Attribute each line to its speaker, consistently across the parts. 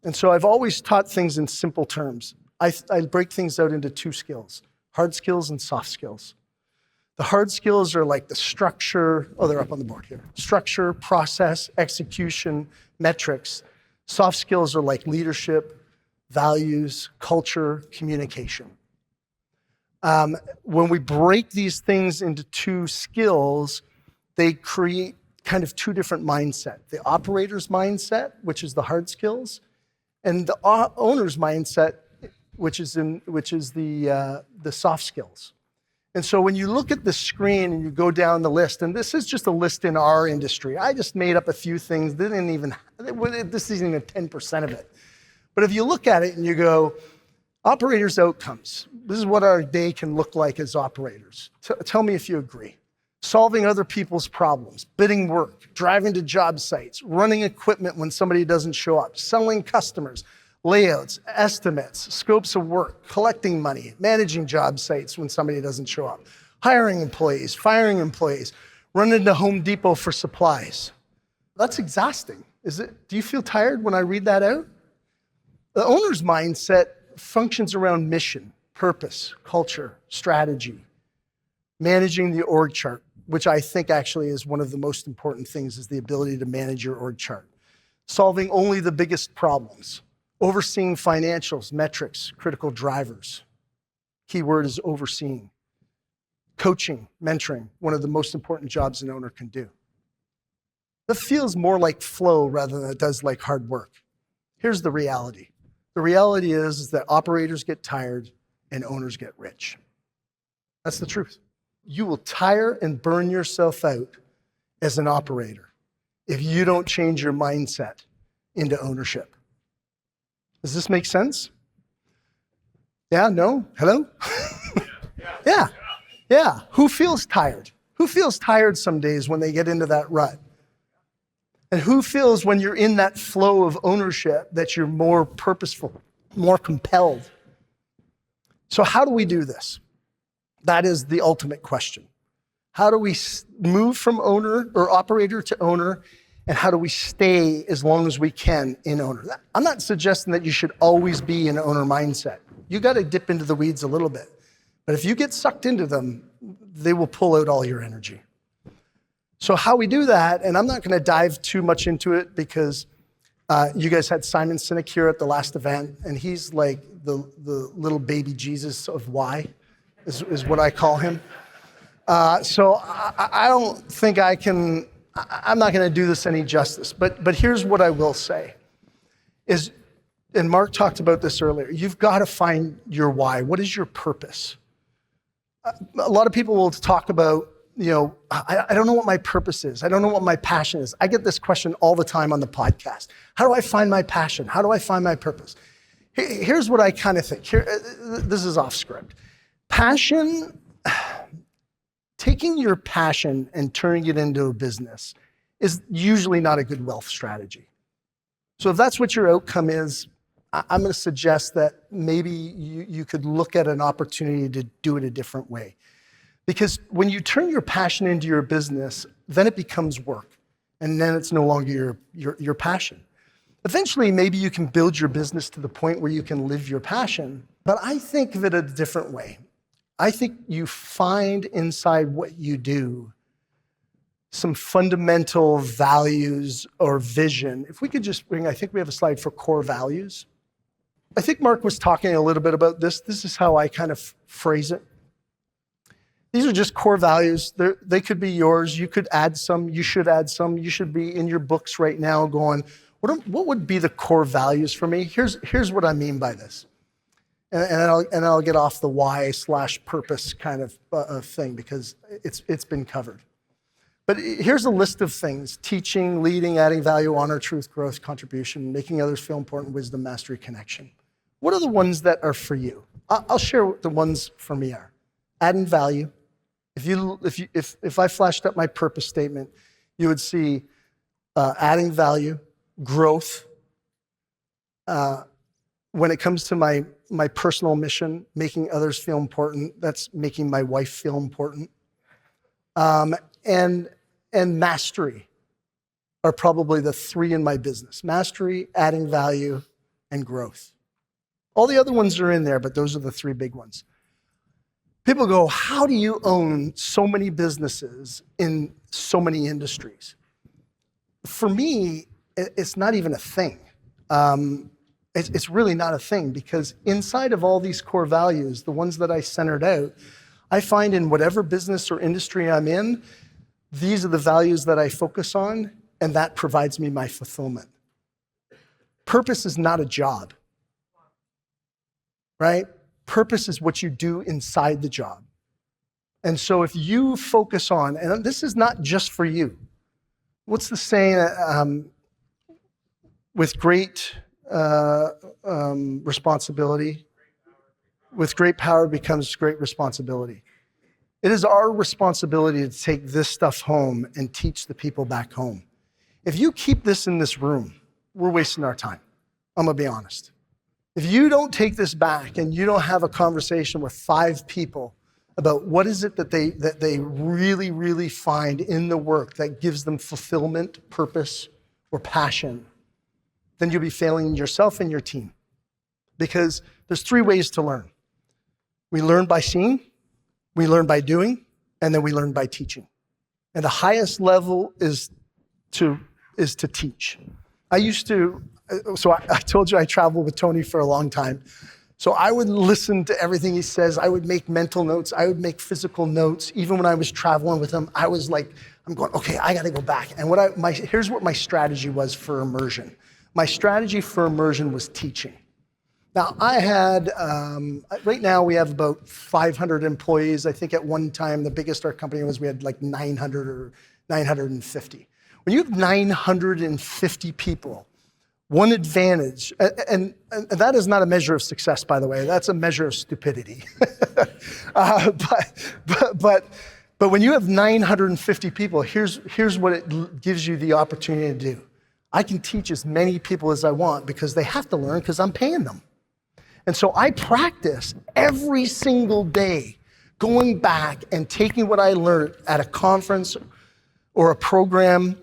Speaker 1: And so I've always taught things in simple terms. I break things out into 2 skills, hard skills and soft skills. The hard skills are like the structure, they're up on the board here. Structure, process, execution, metrics. Soft skills are like leadership, values, culture, communication. When we break these things into 2 skills, they create kind of 2 different mindset. The operator's mindset, which is the hard skills, and the owner's mindset, which is the soft skills. And so when you look at the screen and you go down the list, and this is just a list in our industry. I just made up a few things. This isn't even 10% of it. But if you look at it and you go, operators' outcomes. This is what our day can look like as operators. Tell me if you agree. Solving other people's problems, bidding work, driving to job sites, running equipment when somebody doesn't show up, selling customers, layouts, estimates, scopes of work, collecting money, managing job sites when somebody doesn't show up, hiring employees, firing employees, running to Home Depot for supplies. That's exhausting. Do you feel tired when I read that out? The owner's mindset functions around mission, purpose, culture, strategy, managing the org chart, which I think actually is one of the most important things, is the ability to manage your org chart. Solving only the biggest problems, overseeing financials, metrics, critical drivers. Key word is overseeing. Coaching, mentoring, one of the most important jobs an owner can do. That feels more like flow rather than it does like hard work. Here's the reality. The reality is that operators get tired and owners get rich. That's the truth. You will tire and burn yourself out as an operator if you don't change your mindset into ownership. Does this make sense? Yeah, no? Hello? Yeah. Who feels tired? Who feels tired some days when they get into that rut? And who feels when you're in that flow of ownership that you're more purposeful, more compelled? So how do we do this? That is the ultimate question. How do we move from owner or operator to owner, and how do we stay as long as we can in owner? I'm not suggesting that you should always be in owner mindset. You got to dip into the weeds a little bit. But if you get sucked into them, they will pull out all your energy. So how we do that, and I'm not going to dive too much into it because you guys had Simon Sinek here at the last event, and he's like the little baby Jesus of why, is what I call him. So I don't think I'm not going to do this any justice, but here's what I will say is, and Mark talked about this earlier, you've got to find your why. What is your purpose? A lot of people will talk about, I don't know what my purpose is. I don't know what my passion is. I get this question all the time on the podcast. How do I find my passion? How do I find my purpose? Here's what I kind of think. This is off script. Passion, taking your passion and turning it into a business is usually not a good wealth strategy. So if that's what your outcome is, I'm going to suggest that maybe you could look at an opportunity to do it a different way. Because when you turn your passion into your business, then it becomes work. And then it's no longer your passion. Eventually, maybe you can build your business to the point where you can live your passion. But I think of it a different way. I think you find inside what you do some fundamental values or vision. If we could just bring, I think we have a slide for core values. I think Mark was talking a little bit about this. This is how I kind of phrase it. These are just core values. They could be yours. You could add some. You should add some. You should be in your books right now going, what would be the core values for me? Here's what I mean by this. And I'll get off the why/purpose kind of thing because it's been covered. But here's a list of things: teaching, leading, adding value, honor, truth, growth, contribution, making others feel important, wisdom, mastery, connection. What are the ones that are for you? I'll share what the ones for me are. Adding value. If I flashed up my purpose statement, you would see adding value, growth. When it comes to my personal mission, making others feel important, that's making my wife feel important. And mastery are probably the 3 in my business. Mastery, adding value, and growth. All the other ones are in there, but those are the three big ones. People go, how do you own so many businesses in so many industries? For me, it's not even a thing. It's really not a thing, because inside of all these core values, the ones that I centered out, I find in whatever business or industry I'm in, these are the values that I focus on, and that provides me my fulfillment. Purpose is not a job, right? Purpose is what you do inside the job. And so if you focus on, and this is not just for you, what's the saying? With great responsibility, with great power becomes great responsibility. It is our responsibility to take this stuff home and teach the people back home. If you keep this in this room, we're wasting our time. I'm gonna be honest. If you don't take this back and you don't have a conversation with 5 people about what is it that they really, really find in the work that gives them fulfillment, purpose, or passion, then you'll be failing yourself and your team. Because there's 3 ways to learn. We learn by seeing, we learn by doing, and then we learn by teaching. And the highest level is to teach. I told you I traveled with Tony for a long time. So I would listen to everything he says. I would make mental notes. I would make physical notes. Even when I was traveling with him, I was like, I'm going, okay, I got to go back. And here's what my strategy was for immersion. My strategy for immersion was teaching. Now I had, right now we have about 500 employees. I think at one time, the biggest our company was, we had like 900 or 950. When you have 950 people, one advantage, and that is not a measure of success, by the way, that's a measure of stupidity. But when you have 950 people, here's what it gives you the opportunity to do. I can teach as many people as I want because they have to learn because I'm paying them. And so I practice every single day going back and taking what I learned at a conference or a program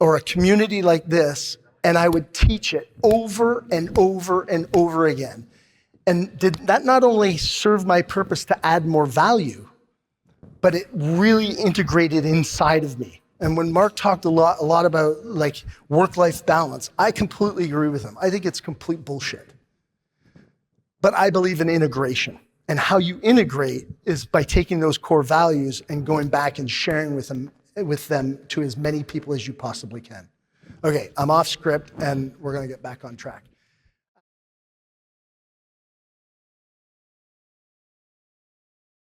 Speaker 1: or a community like this, and I would teach it over and over and over again. And did that not only serve my purpose to add more value, but it really integrated inside of me. And when Mark talked a lot about like work-life balance, I completely agree with him. I think it's complete bullshit. But I believe in integration. And how you integrate is by taking those core values and going back and sharing with them to as many people as you possibly can. Okay, I'm off script and we're gonna get back on track.